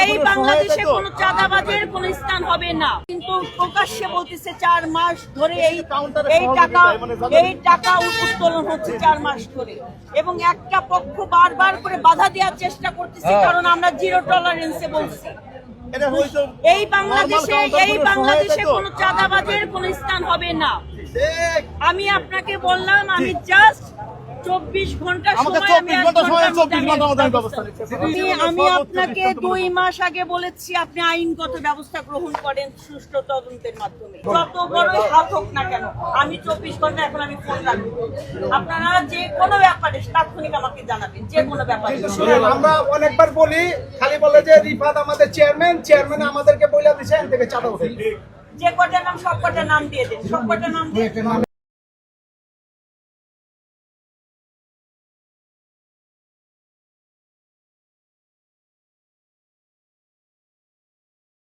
এই বাংলাদেশে কোনো চাঁদাবাজের কোনো স্থান হবে না, কিন্তু প্রকাশ্যে বলতেছে 4 মাস ধরে এই টাকা উত্তোলন হচ্ছে 4 মাস ধরে, এবং একটা পক্ষ বারবার করে বাধা দেওয়ার চেষ্টা করতেছে, কারণ আমরা জিরো টলারেন্সে বলছি। এই বাংলাদেশে কোনো চাঁদাবাজের কোনো স্থান হবে না। আমি আপনাকে বললাম, আমি জাস্ট 24 ঘন্টা সময়, আমি আপনাকে 2 মাস আগে বলেছি আপনি আইনগত ব্যবস্থা গ্রহণ করেন সুষ্ঠু তদন্তের মাধ্যমে, যত বড়ই হাত হোক না কেন। আমি 24 ঘন্টা এখন আমি ফোন রাখবো, আপনারা যে কোনো ব্যাপারে তাৎক্ষণিক আমাকে জানাবেন, যে কোনো ব্যাপারে। আমরা অনেকবার বলি, খালি বলে যে রিফাত আমাদের চেয়ারম্যান আমাদেরকে বইলা দিচ্ছে এখান থেকে চাঁদা উঠে। যে কটা নাম, সব কটা নাম দিয়ে দেন, সব কটা নাম দিয়ে